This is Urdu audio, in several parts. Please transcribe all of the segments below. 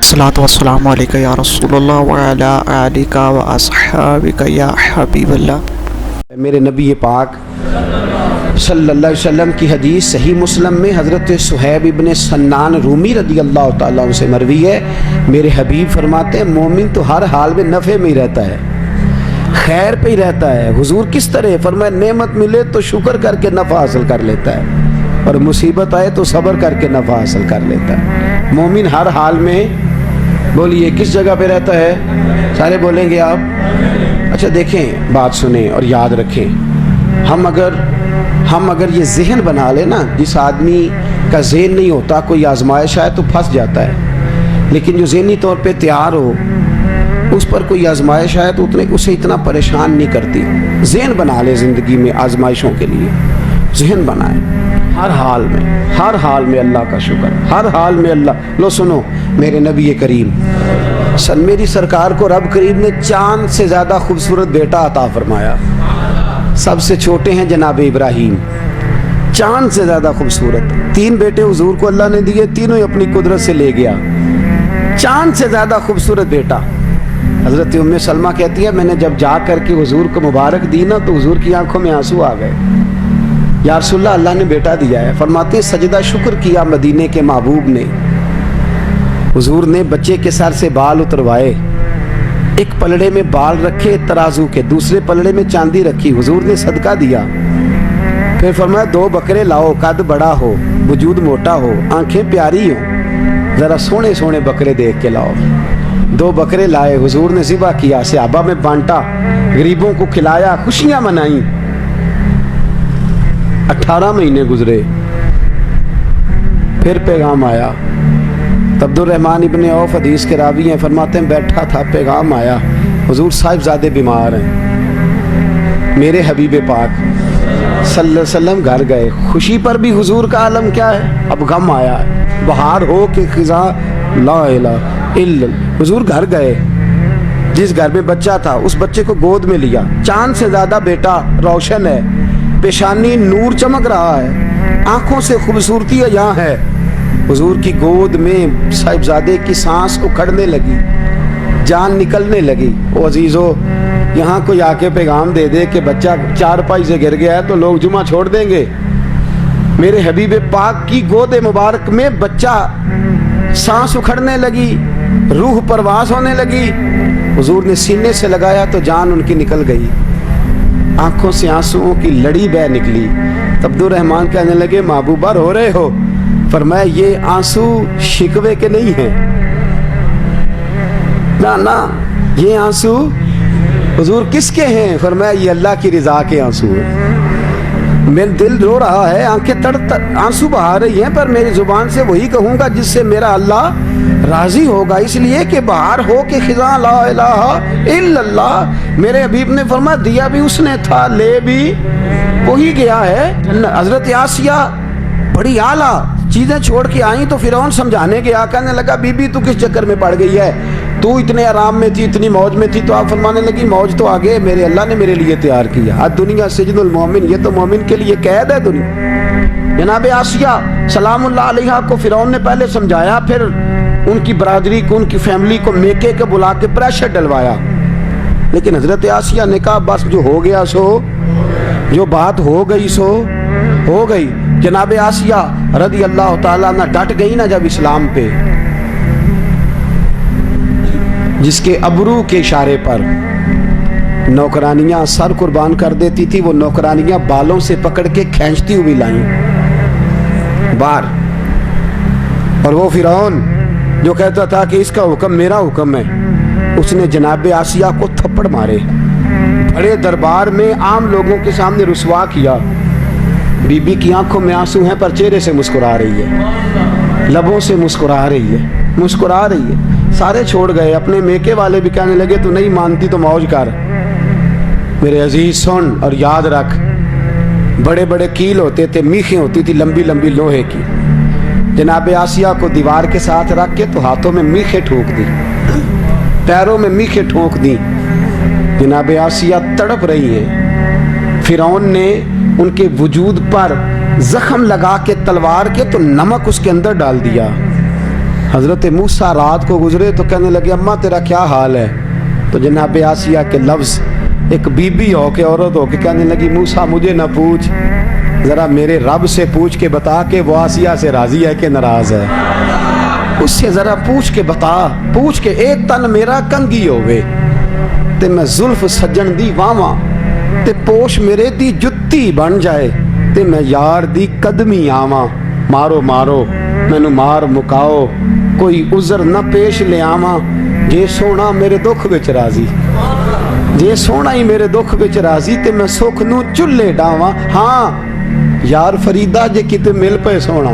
الصلاۃ والسلام علیکہ یا رسول اللہ وعلی آلک و اصحابک یا حبیب اللہ۔ میرے نبی پاک صلی اللہ علیہ وسلم کی حدیث صحیح مسلم میں حضرت صہیب ابن سنان رومی رضی اللہ تعالیٰ عنہ سے مروی ہے، میرے حبیب فرماتے ہیں مومن تو ہر حال میں نفع میں ہی رہتا ہے، خیر پہ ہی رہتا ہے۔ حضور کس طرح فرمایا نعمت ملے تو شکر کر کے نفع حاصل کر لیتا ہے، اور مصیبت آئے تو صبر کر کے نفع حاصل کر لیتا ہے۔ مومن ہر حال میں، بولیے کس جگہ پہ رہتا ہے؟ سارے بولیں گے آپ؟ اچھا دیکھیں، بات سنیں اور یاد رکھیں، ہم اگر یہ ذہن بنا لیں نا، جس آدمی کا ذہن نہیں ہوتا کوئی آزمائش آئے تو پھنس جاتا ہے، لیکن جو ذہنی طور پہ تیار ہو اس پر کوئی آزمائش آئے تو اسے اتنا پریشان نہیں کرتی۔ ذہن بنا لے زندگی میں آزمائشوں کے لیے، ذہن بنائیں ہر حال میں اللہ کا شکر، ہر حال میں اللہ۔ لو سنو، میرے نبی کریم میری سرکار کو رب کریم نے چاند سے زیادہ خوبصورت بیٹا عطا فرمایا۔ سب سے چھوٹے ہیں جناب ابراہیم، چاند سے زیادہ خوبصورت۔ 3 بیٹے حضور کو اللہ نے دیے، تینوں ہی اپنی قدرت سے لے گیا۔ چاند سے زیادہ خوبصورت بیٹا۔ حضرت ام سلمہ کہتی ہے میں نے جب جا کر کے حضور کو مبارک دی نا تو حضور کی آنکھوں میں آنسو آ گئے۔ یا رسول اللہ نے بیٹا دیا ہے۔ فرماتے ہیں سجدہ شکر کیا مدینے کے محبوب نے۔ حضور نے بچے کے سر سے بال اتروائے، ایک پلڑے میں بال رکھے ترازو کے، دوسرے پلڑے میں چاندی رکھی، حضور نے صدقہ دیا۔ پھر فرمایا 2 بکرے لاؤ، قد بڑا ہو، وجود موٹا ہو، آنکھیں پیاری ہوں، ذرا سونے سونے بکرے دیکھ کے لاؤ۔ 2 بکرے لائے، حضور نے ذبح کیا، صحابہ میں بانٹا، غریبوں کو کھلایا، خوشیاں منائیں۔ 18 مہینے گزرے، پھر پیغام آیا۔ عبد الرحمن ابن عوف حدیث کے راوی ہیں، فرماتے ہیں بیٹھا تھا، پیغام آیا حضور صاحب زادے بیمار ہیں۔ میرے حبیب پاک صلی اللہ علیہ وسلم گھر گئے، خوشی پر بھی حضور کا عالم کیا ہے، اب غم آیا ہے، بہار ہو کہ خزاں لا الہ الا اللہ۔ حضور گھر گئے، جس گھر میں بچہ تھا اس بچے کو گود میں لیا، چاند سے زیادہ بیٹا، روشن ہے، پیشانی نور چمک رہا ہے، آنکھوں سے خوبصورتی یہاں ہے۔ حضور کی گود میں صاحبزادے کی سانس اکھڑنے لگی، جان نکلنے لگی۔ او عزیزو، یہاں کوئی آ کے پیغام دے دے کہ بچہ 4 پائی سے گر گیا ہے تو لوگ جمعہ چھوڑ دیں گے۔ میرے حبیب پاک کی گود مبارک میں بچہ سانس اکھڑنے لگی، روح پرواز ہونے لگی۔ حضور نے سینے سے لگایا تو جان ان کی نکل گئی، آنکھوں سے آنسوؤں کی لڑی بہ نکلی۔ عبد الرحمن کہنے لگے محبوبہ رو رہے ہو؟ فرمایا یہ آنسو شکوے کے نہیں ہیں، نا یہ آنسو حضور کس کے ہیں؟ فرمایا یہ اللہ کی رضا کے آنسو ہیں۔ میرا دل رو رہا ہے، آنکھیں آنسو بہا رہی ہیں، پر میری زبان سے وہی کہوں گا جس سے میرا اللہ راضی ہوگا، اس لیے کہ بہار ہو کہ خزاں لا الہ الا اللہ۔ میرے حبیب نے فرمایا دیا بھی اس نے تھا، لے بھی وہی گیا ہے۔ حضرت آسیہ بڑی اعلیٰ چیزیں چھوڑ کے آئیں تو فرعون سمجھانے گیا، کہنے لگا بی بی تو کس چکر میں پڑ گئی ہے، تو اتنے آرام میں تھی، اتنی موج میں تھی۔ تو آپ فرمانے لگی موج تو آگے میرے اللہ نے میرے لیے تیار کیا، دنیا سجن المومن، یہ تو مومن کے لیے قید ہے دنیا۔ جناب آسیہ سلام اللہ علیہا کو فرعون نے پہلے سمجھایا، پھر ان کی برادری کو، ان کی فیملی کو میکے کے بلا کے پریشر ڈلوایا، لیکن حضرت آسیہ نے کہا بس جو ہو گیا سو، جو بات ہو گئی سو ہو گئی۔ جناب آسیہ رضی اللہ تعالیٰ عنہ ڈٹ گئی نا جب اسلام پہ، جس کے ابرو کے اشارے پر نوکرانیاں سر قربان کر دیتی تھی، وہ نوکرانیاں بالوں سے پکڑ کے کھینچتی ہوئی لائیں بار، اور وہ فرعون جو کہتا تھا کہ اس کا حکم میرا حکم ہے، اس نے جناب آسیہ کو تھپڑ مارے، بڑے دربار میں عام لوگوں کے سامنے رسوا کیا۔ بی بی کی آنکھوں میں آنسو ہیں پر چہرے سے مسکرا رہی ہے، لبوں سے مسکرا رہی ہے۔ سارے چھوڑ گئے، اپنے میکے والے بھی کہنے لگے تو نہیں مانتی تو موج کر۔ میرے عزیز سن اور یاد رکھ، بڑے بڑے کیل ہوتے تھے، میخیں ہوتی تھی لمبی لمبی لوہے کی۔ جناب آسیہ کو دیوار کے ساتھ رکھ کے تو ہاتھوں میں میخیں ٹھوک دی، پیروں میں میخیں ٹھوک دی۔ جناب آسیہ تڑپ رہی ہیں، فرعون نے ان کے وجود پر زخم لگا کے تلوار کے تو نمک اس کے اندر ڈال دیا، حضرت موسیٰ رات کو گزرے تو کہنے لگے اماں تیرا کیا حال ہے؟ تو جناب آسیہ کے لفظ، ایک بی بی ہو کے عورت ہو کے کہنے لگی موسیٰ مجھے نہ پوچھ، ذرا میرے رب سے پوچھ کے بتا کہ وہ آسیہ سے راضی ہے کہ ناراض ہے، اس سے ذرا پوچھ کے بتا، پوچھ کے ایک تن میرا کنگھی ہوئے تے میں زلف سجن دی واواں تے پوش میرے دی جتی بن جائے تے میں یار دی قدمی آواں، مارو مارو مینو مار مکاؤ کوئی عذر نہ پیش لے آواں، جے سونا میرے دکھ وچ راضی، جے سونا ہی میرے دکھ وچ راضی تے میں سکھ نو چلے ڈاواں، ہاں یار فریدا جے کتے مل پے سونا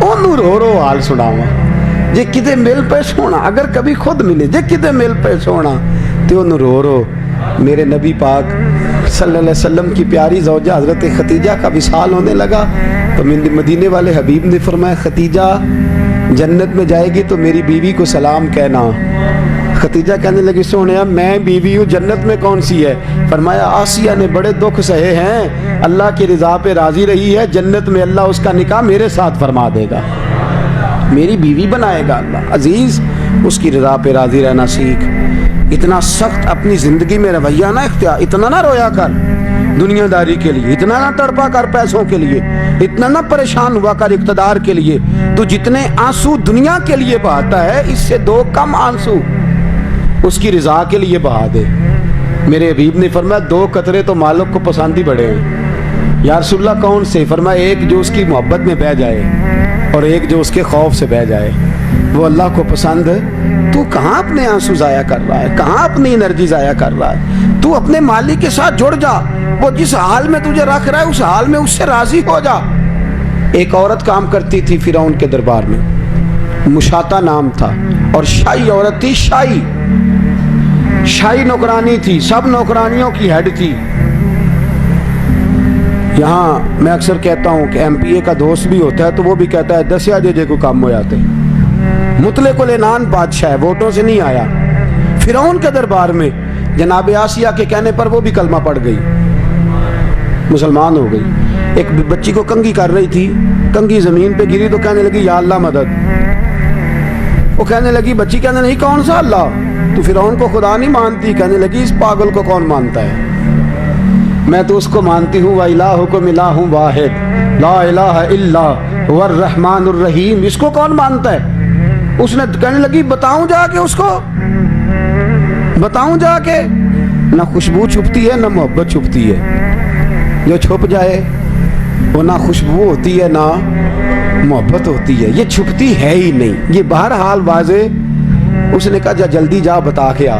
اونوں رو رو حال سناواں، جے کتے مل پے سونا اگر کبھی خود ملے، جے کتے مل پے سونا تے اونوں رو رو۔ میرے نبی پاک صلی اللہ علیہ وسلم کی پیاری زوجہ حضرت ختیجہ کا وصال ہونے لگا تو مدینے والے حبیب نے فرمایا ختیجہ جنت میں جائے گی تو میری بیوی کو سلام کہنا۔ ختیجہ کہنے لگی سونیا میں بیوی ہوں، جنت میں کون سی ہے؟ فرمایا آسیہ نے بڑے دکھ سہے ہیں، اللہ کی رضا پہ راضی رہی ہے، جنت میں اللہ اس کا نکاح میرے ساتھ فرما دے گا، میری بیوی بنائے گا اللہ۔ عزیز اس کی رضا پہ راضی رہنا سیکھ، اتنا سخت اپنی زندگی میں رویہ نہ اختیار، اتنا نہ رویا کر دنیا داری کے لیے، اتنا نہ تڑپا کر پیسوں کے لیے، اتنا نہ پریشان ہوا کر اقتدار کے لیے۔ تو جتنے آنسو دنیا کے لیے بہاتا ہے اس سے دو کم آنسو اس کی رضا کے لیے بہا دے۔ میرے حبیب نے فرمایا دو قطرے تو مالک کو پسند ہی بڑے ہیں۔ یا رسول اللہ کون سے؟ فرمایا ایک جو اس کی محبت میں بہہ جائے اور ایک جو اس کے خوف سے بہہ جائے، وہ اللہ کو پسند ہے۔ تو کہاں اپنے آنسو ضائع کر رہا ہے، کہاں اپنی انرجی ضائع کر رہا ہے؟ تو اپنے مالک کے ساتھ جڑ جا، وہ جس حال میں تجھے رکھ رہا ہے اس حال میں اس سے راضی ہو جا۔ ایک عورت کام کرتی تھی فرعون کے دربار میں، مشاطہ نام تھا، اور شاہی عورت تھی، شاہی نوکرانی تھی، سب نوکرانیوں کی ہیڈ تھی۔ یہاں میں اکثر کہتا ہوں کہ ایم پی اے کا دوست بھی ہوتا ہے تو وہ بھی کہتا ہے دسیا جے کو کام ہو جاتے، مطلق العنان بادشاہ ہے، ووٹوں سے نہیں آیا۔ فرعون کے دربار میں جناب آسیہ کے کہنے پر وہ بھی کلمہ پڑھ گئی، مسلمان ہو گئی۔ ایک بچی کو کنگھی کر رہی تھی، کنگھی زمین پہ گری تو کہنے لگی یا اللہ مدد۔ وہ کہنے لگی، بچی کہنے نہیں کون سا اللہ؟ تو فرعون کو خدا نہیں مانتی؟ کہنے لگی اس پاگل کو کون مانتا ہے، میں تو اس کو مانتی ہوں، وَإِلَٰهُكُمْ إِلَٰهٌ وَاحِدٌ لَا إِلَٰهَ إِلَّا هُوَ الرَّحْمَٰنُ الرَّحِيمُ۔ اس کو کون مانتا ہے؟ اس نے کہنے لگی بتاؤں جا کے، اس کو بتاؤں جا کے؟ نہ خوشبو چھپتی ہے نہ محبت چھپتی ہے، جو چھپ جائے وہ نہ خوشبو ہوتی ہے نہ محبت ہوتی ہے، یہ چھپتی ہے ہی نہیں، یہ بہرحال واضح۔ اس نے کہا جا جلدی جا بتا کے آ۔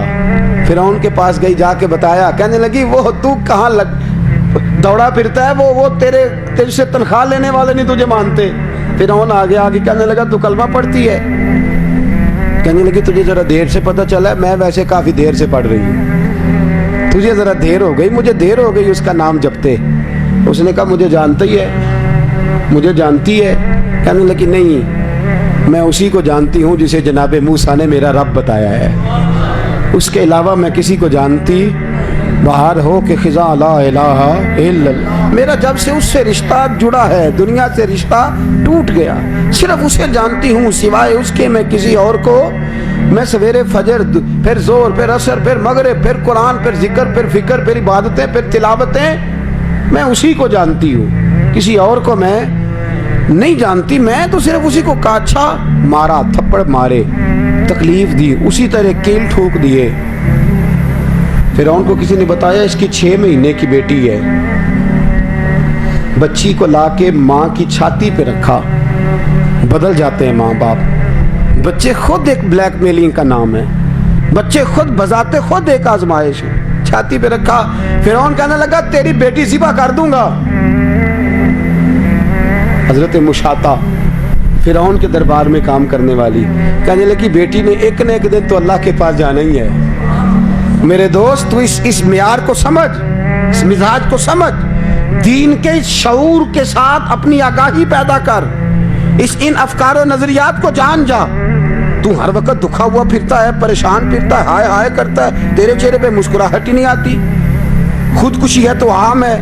فرعون کے پاس گئی، جا کے بتایا، کہنے لگی وہ تو کہاں دوڑا پھرتا ہے، وہ تیرے سے تنخواہ لینے والے نہیں تجھے مانتے۔ فرعون آگے آگے کہنے لگا تو کلمہ پڑھتی ہے؟ کہنے لگی تجھے ذرا دیر سے پتہ چلا ہے، میں ویسے کافی دیر سے پڑھ رہی ہوں، تجھے ذرا دیر ہو گئی، مجھے دیر ہو گئی اس کا نام جپتے۔ اس نے کہا مجھے جانتا ہی ہے، مجھے جانتی ہے؟ کہنے لگی نہیں، میں اسی کو جانتی ہوں جسے جناب موسیٰ نے میرا رب بتایا ہے، اس کے علاوہ میں کسی کو جانتی باہر ہو کہ خزاں لا الہ الا اللہ۔ میرا جب سے اس سے رشتہ جڑا ہے، دنیا سے رشتہ ٹوٹ گیا، صرف اسے جانتی ہوں، سوائے اس کے میں کسی اور کو، میں سویرے فجر، پھر زور، پھر عصر، پھر مغرب، پھر قرآن، پھر ذکر، پھر فکر، پھر عبادتیں، پھر تلاوتیں، میں اسی کو جانتی ہوں، کسی اور کو میں نہیں جانتی۔ میں تو صرف اسی کو کاچھا مارا، تھپڑ مارے، تکلیف دی، اسی طرح کیل ٹھوک دیے۔ فرعون کو کسی نے بتایا اس کی 6 مہینے کی بیٹی ہے، بچی کو لا کے ماں کی چھاتی پہ رکھا۔ بدل جاتے ہیں ماں باپ، بچے خود ایک بلیک میلنگ کا نام ہے، بچے خود بذات خود ایک آزمائش ہے۔ چھاتی پہ رکھا، فرعون کہنے لگا تیری بیٹی ذبح کر دوں گا۔ حضرت مشاطہ فرعون کے دربار میں کام کرنے والی کہنے لگی بیٹی نے ایک نہ ایک دن تو اللہ کے پاس جانا ہی ہے۔ میرے دوست تو اس معیار کو سمجھ، اس مزاج کو سمجھ، دین کے شعور کے ساتھ اپنی آگاہی پیدا کر، ان افکار و نظریات کو جان جا۔ تو ہر وقت دکھا ہوا پھرتا ہے، پریشان پھرتا ہے، ہائے ہائے کرتا ہے، تیرے چہرے پہ مسکراہٹ ہی نہیں آتی۔ خودکشی ہے تو عام ہے،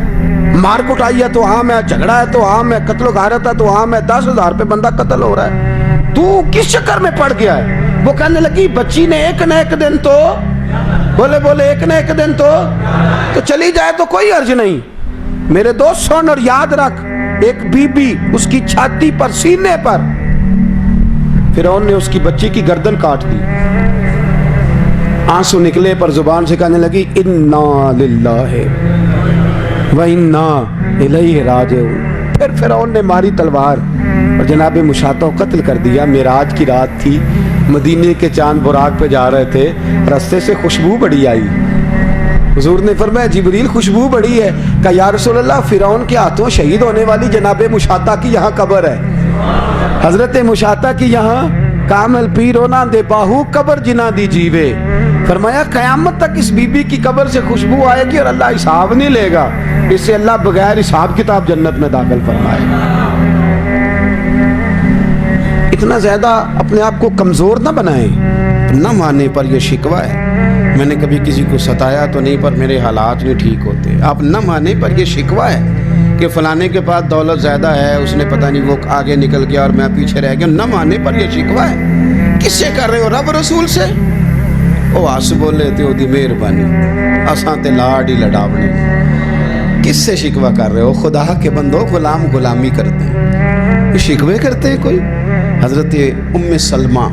مار کٹائی ہے تو عام ہے، جھگڑا ہے تو عام ہے، قتل و غارت ہے تو عام ہے، 10,000 پہ بندہ قتل ہو رہا ہے، تو کس چکر میں پڑ گیا ہے؟ وہ کہنے لگی بچی نے ایک نہ ایک دن تو بولے ایک نہ ایک دن تو چلی جائے تو کوئی عرض نہیں۔ میرے دوست سن اور یاد رکھ، ایک بی بی اس کی چھاتی پر سینے پر فرعون نے اس کی بچی کی گردن کاٹ دی، آنسو نکلے پر زبان سے کہنے لگی انا للہ و انا الیہ راجعون۔ پھر فرعون نے ماری تلوار اور جناب مشاطہ کو قتل کر دیا۔ معراج کی رات تھی، مدینے کے چاند براق پہ جا رہے تھے، راستے سے خوشبو بڑی آئی، حضور نے فرمایا جبریل خوشبو بڑی ہے، کہا یا رسول اللہ فرعون کے ہاتھوں شہید ہونے والی جناب مشاطہ کی یہاں قبر ہے، حضرت مشاطہ کی یہاں کامل پیرونا دے باہو قبر جنا دی جیوے۔ فرمایا قیامت تک اس بی بی کی قبر سے خوشبو آئے گی اور اللہ حساب نہیں لے گا، اس سے اللہ بغیر حساب کتاب جنت میں داخل فرمائے گا۔ اتنا زیادہ اپنے آپ کو کمزور نہ بنائیں، نہ مانے پر یہ شکوہ ہے میں نے کبھی کسی کو ستایا تو نہیں پر میرے حالات نہیں ٹھیک ہوتے، آپ نہ مانے پر یہ شکوہ ہے کہ فلانے کے پاس دولت زیادہ ہے، اس نے پتہ نہیں وہ آگے نکل گیا اور میں پیچھے رہ گیا، نہ مانے پر یہ شکوہ ہے۔ کس سے کر رہے ہو؟ رب رسول سے؟ او آس بولے تے دی مہربانی اساں تے لاڈ ہی لڑاونے، کس سے شکوہ کر رہے ہو؟ خدا کے بندو غلام غلامی کرتے ہیں، شکوے کرتے ہیں کوئی؟ حضرت ام سلمہ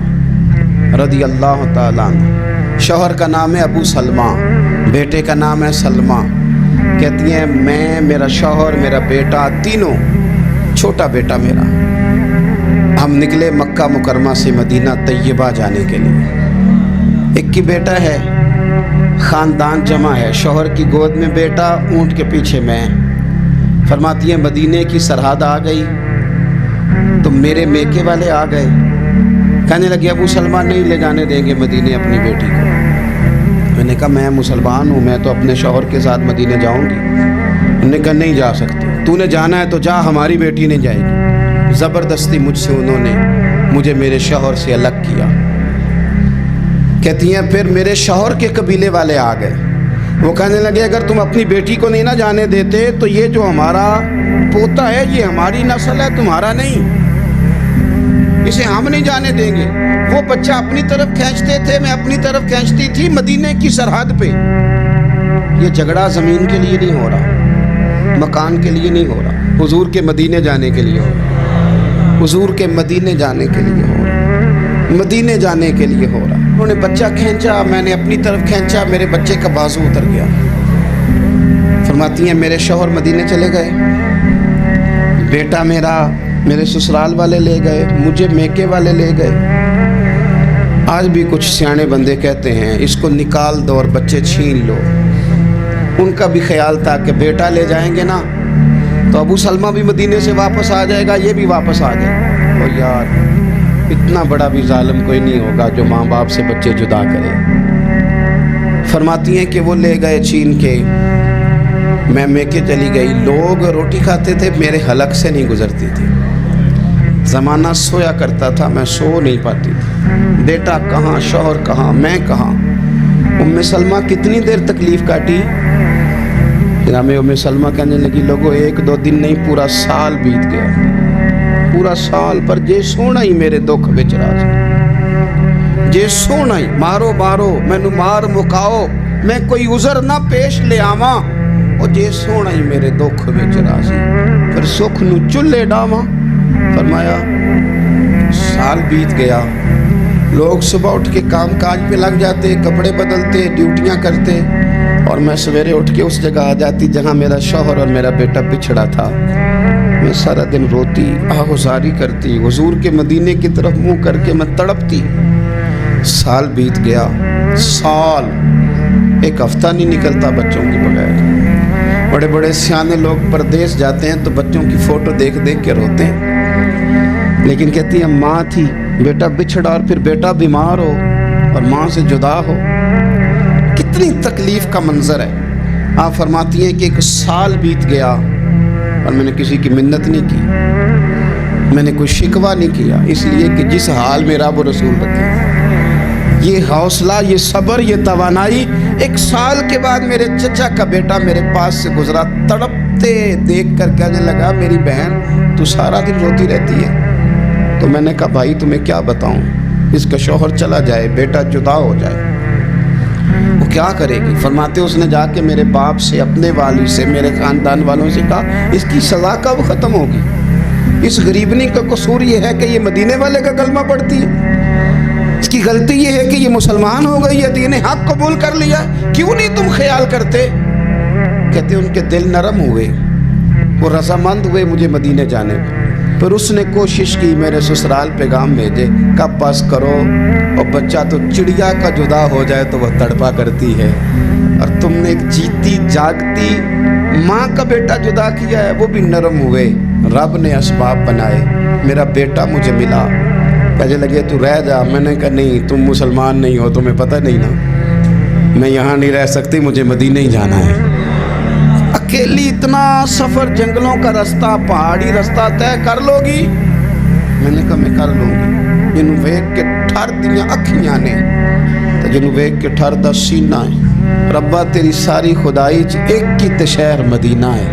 رضی اللہ تعالیٰ عنہ، شوہر کا نام ہے ابو سلمہ، بیٹے کا نام ہے سلمہ، کہتی ہیں میں، میرا شوہر، میرا بیٹا، تینوں، چھوٹا بیٹا میرا، ہم نکلے مکہ مکرمہ سے مدینہ طیبہ جانے کے لیے۔ ایک کی بیٹا ہے، خاندان جمع ہے، شوہر کی گود میں بیٹا، اونٹ کے پیچھے میں۔ فرماتی ہیں مدینے کی سرحد آ گئی تو میرے میکے والے آ گئے، کہنے لگے ابو سلمہ نہیں لے جانے دیں گے مدینے اپنی بیٹی کو۔ میں نے کہا میں مسلمان ہوں، میں تو اپنے شوہر کے ساتھ مدینے جاؤں گی۔ انہوں نے کہا نہیں جا سکتی، تو نے جانا ہے تو جا، ہماری بیٹی نہیں جائے گی۔ زبردستی مجھ سے انہوں نے مجھے میرے شوہر سے الگ کیا۔ کہتی ہیں پھر میرے شوہر کے قبیلے والے آ گئے، وہ کہنے لگے اگر تم اپنی بیٹی کو نہیں نہ جانے دیتے تو یہ جو ہمارا پوتا ہے یہ ہماری نسل ہے، تمہارا نہیں، اسے ہم نہیں جانے دیں گے۔ وہ بچہ اپنی طرف کھینچتے تھے، میں اپنی طرف کھینچتی تھی، مدینے کی سرحد پہ۔ یہ جھگڑا زمین کے لیے نہیں ہو رہا، مکان کے لیے نہیں ہو رہا، حضور کے مدینے جانے کے لیے ہو رہا، حضور کے مدینے جانے کے لیے ہو رہا، مدینے جانے کے لیے ہو رہا۔ انہوں نے بچہ کھینچا، میں نے اپنی طرف کھینچا، میرے بچے کا بازو اتر گیا۔ فرماتی ہیں میرے شوہر مدینے چلے گئے، بیٹا میرا میرے سسرال والے لے گئے، مجھے میکے والے لے گئے۔ آج بھی کچھ سیانے بندے کہتے ہیں اس کو نکال دو اور بچے چھین لو، ان کا بھی خیال تھا کہ بیٹا لے جائیں گے نا تو ابو سلمہ بھی مدینے سے واپس آ جائے گا، یہ بھی واپس آ جائے گا۔ اور یار اتنا بڑا بھی ظالم کوئی نہیں ہوگا جو ماں باپ سے بچے جدا کرے۔ فرماتی ہیں کہ وہ لے گئے چھین کے، میں میکے چلی گئی، لوگ روٹی کھاتے تھے، میرے حلق سے نہیں گزرتی تھی، زمانہ سویا کرتا تھا، میں سو نہیں پاتی تھی، بیٹا کہاں، شوہر کہاں، میں کہاں۔ ام سلمہ کتنی دیر تکلیف کاٹی؟ جناب ام سلمہ کہنے لگی لوگوں ایک دو دن نہیں پورا سال بیت گیا، پورا سال، پر جے سونا ہی میرے دکھ وچ راضی، جے سونا ہی مارو مارو مینو مار مکاؤ، میں کوئی عذر نہ پیش لے آواں، اور جے سونا ہی میرے دکھ وچ راضی، پھر سکھ نو چلے ڈاواں۔ فرمایا سال بیت گیا، لوگ صبح اٹھ کے کام کاج پہ لگ جاتے، کپڑے بدلتے، ڈیوٹیاں کرتے، اور میں سویرے اٹھ کے اس جگہ آ جاتی جہاں میرا شوہر اور میرا بیٹا بچھڑا تھا۔ میں سارا دن روتی، آہوزاری کرتی، حضور کے مدینے کی طرف منہ کر کے میں تڑپتی۔ سال بیت گیا، سال، ایک ہفتہ نہیں نکلتا بچوں کے بغیر۔ بڑے بڑے سیانے لوگ پردیس جاتے ہیں تو بچوں کی فوٹو دیکھ دیکھ کے روتے ہیں، لیکن کہتی ہے ماں تھی، بیٹا بچھڑا اور پھر بیٹا بیمار ہو اور ماں سے جدا ہو، کتنی تکلیف کا منظر ہے۔ آپ فرماتی ہیں کہ ایک سال بیت گیا اور میں نے کسی کی منت نہیں کی، میں نے کوئی شکوہ نہیں کیا، اس لیے کہ جس حال میں رب رسول رکھے، یہ حوصلہ، یہ صبر، یہ توانائی۔ ایک سال کے بعد میرے چچا کا بیٹا میرے پاس سے گزرا، تڑپتے دیکھ کر کہنے لگا میری بہن تو سارا دن روتی رہتی ہے، تو میں نے کہا بھائی تمہیں کیا بتاؤں، اس کا شوہر چلا جائے، بیٹا جدا ہو جائے، وہ کیا کرے گی؟ فرماتے اس نے جا کے میرے باپ سے، اپنے والد سے، میرے خاندان والوں سے کہا اس کی سزا کب ختم ہوگی؟ اس غریبنی کا قصور یہ ہے کہ یہ مدینے والے کا کلمہ پڑھتی ہے، اس کی غلطی یہ ہے کہ یہ مسلمان ہو گئی ہے، دین حق قبول کر لیا، کیوں نہیں تم خیال کرتے؟ کہتے ان کے دل نرم ہوئے، وہ رضامند ہوئے مجھے مدینے جانے میں۔ پھر اس نے کوشش کی میرے سسرال پیغام بھیجے، کب بس کرو، اور بچہ تو چڑیا کا جدا ہو جائے تو وہ تڑپا کرتی ہے، اور تم نے ایک جیتی جاگتی ماں کا بیٹا جدا کیا ہے۔ وہ بھی نرم ہوئے، رب نے اسباب بنائے، میرا بیٹا مجھے ملا۔ کہنے لگے تو رہ جا، میں نے کہا نہیں، تم مسلمان نہیں ہو، تمہیں پتہ نہیں نا، میں یہاں نہیں رہ سکتی، مجھے مدینہ ہی جانا ہے۔ اکیلی اتنا سفر، جنگلوں کا رستہ، پہاڑی رستہ طے کر لو گی؟ میں نے کہا میں کر لوں گی۔ جنوں ویکھ کے ٹھر دیاں اکھیاں نے تے جنوں ویکھ کے ٹھر دا سینہ ہے، ربا تیری ساری خدائی چ ایک ہی تے شہر مدینہ ہے۔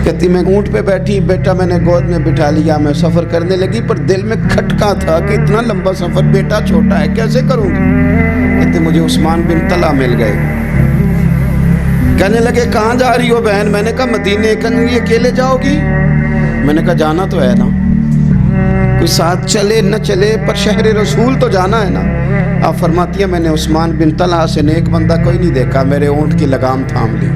کہتی میں اونٹ پہ بیٹھی، بیٹا میں نے گود میں بٹھا لیا، میں سفر کرنے لگی، پر دل میں کھٹکا تھا کہ اتنا لمبا سفر، بیٹا چھوٹا ہے، کیسے کروں گی؟ کہتے مجھے عثمان بن طلحہ مل گئے، کہنے لگے کہاں جا رہی ہو بہن؟ میں نے کہا مدینے۔ کہنے لگے اکیلے جاؤ گی؟ میں نے کہا جانا تو ہے نا، کوئی ساتھ چلے نہ چلے پر شہر رسول تو جانا ہے نا۔ آپ فرماتی ہیں میں نے عثمان بن طلحہ سے نیک بندہ کوئی نہیں دیکھا، میرے اونٹ کی لگام تھام لی۔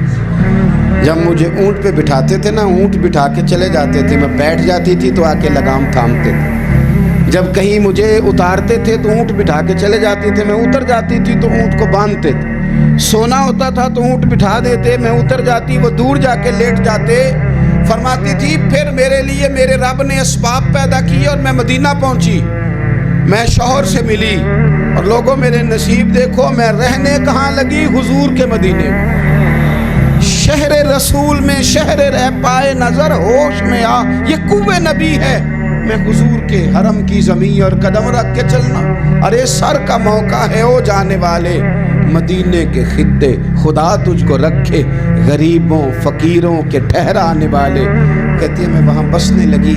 جب مجھے اونٹ پہ بٹھاتے تھے نا، اونٹ بٹھا کے چلے جاتے تھے، میں بیٹھ جاتی تھی تو آ کے لگام تھامتے تھے۔ جب کہیں مجھے اتارتے تھے تو اونٹ بٹھا کے چلے جاتے تھے، میں اتر جاتی تھی تو اونٹ کو باندھتے تھے۔ سونا ہوتا تھا تو اونٹ بٹھا دیتے، میں اتر جاتی، وہ دور جا کے لیٹ جاتے۔ فرماتی تھی پھر میرے لیے میرے رب نے اسباب پیدا کیے اور میں مدینہ پہنچی، میں شوہر سے ملی، اور لوگوں میرے نصیب دیکھو، میں رہنے کہاں لگی؟ حضور کے مدینے میں، شہر رسول میں، شہر رہ پائے نظر ہوش میں آ، یہ کوہ نبی ہے، میں حضور کے حرم کی زمین اور قدم رکھ کے چلنا۔ ارے سر کا موقع ہے او جانے والے، مدینے کے خطے خدا تجھ کو رکھے، غریبوں فقیروں کے ٹھہرانے والے۔ کہتی ہے میں وہاں بسنے لگی۔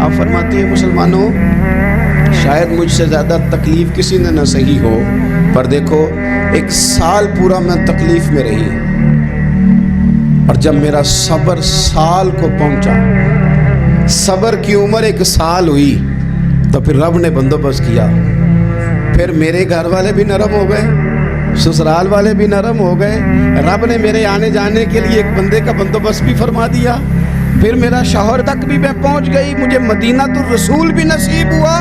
آپ فرماتی ہیں مسلمانوں، شاید مجھ سے زیادہ تکلیف کسی نے نہ سہی ہو، پر دیکھو 1 سال پورا میں تکلیف میں رہی، اور جب میرا صبر سال کو پہنچا، صبر کی عمر 1 سال ہوئی، تو پھر رب نے بندوبست کیا، پھر میرے گھر والے بھی نرم ہو گئے، سسرال والے بھی نرم ہو گئے، رب نے میرے آنے جانے کے لیے ایک بندے کا بندوبست بھی فرما دیا، پھر میرا شوہر تک بھی میں پہنچ گئی، مجھے مدینہ الرسول بھی نصیب ہوا۔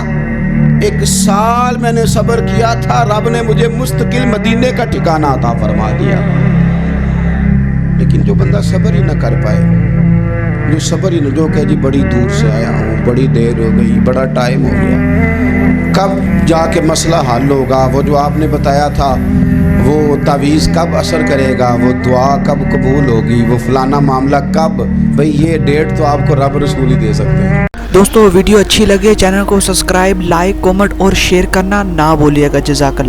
1 سال میں نے صبر کیا تھا، رب نے مجھے مستقل مدینے کا ٹھکانہ عطا فرما دیا۔ لیکن جو بندہ صبر ہی نہ کر پائے، جو صبر ہی نہ، جو کہ جی بڑی دور سے آیا ہوں، بڑی دیر ہو گئی، بڑا ٹائم ہو گیا، کب جا کے مسئلہ حل ہوگا؟ وہ جو آپ نے بتایا تھا وہ تعویذ کب اثر کرے گا، وہ دعا کب قبول ہوگی، وہ فلانا معاملہ کب؟ بھئی یہ ڈیٹ تو آپ کو رب رسول ہی دے سکتے ہیں۔ دوستو ویڈیو اچھی لگے چینل کو سبسکرائب، لائک، کومنٹ اور شیئر کرنا نہ بھولیے گا۔ جزاک اللہ۔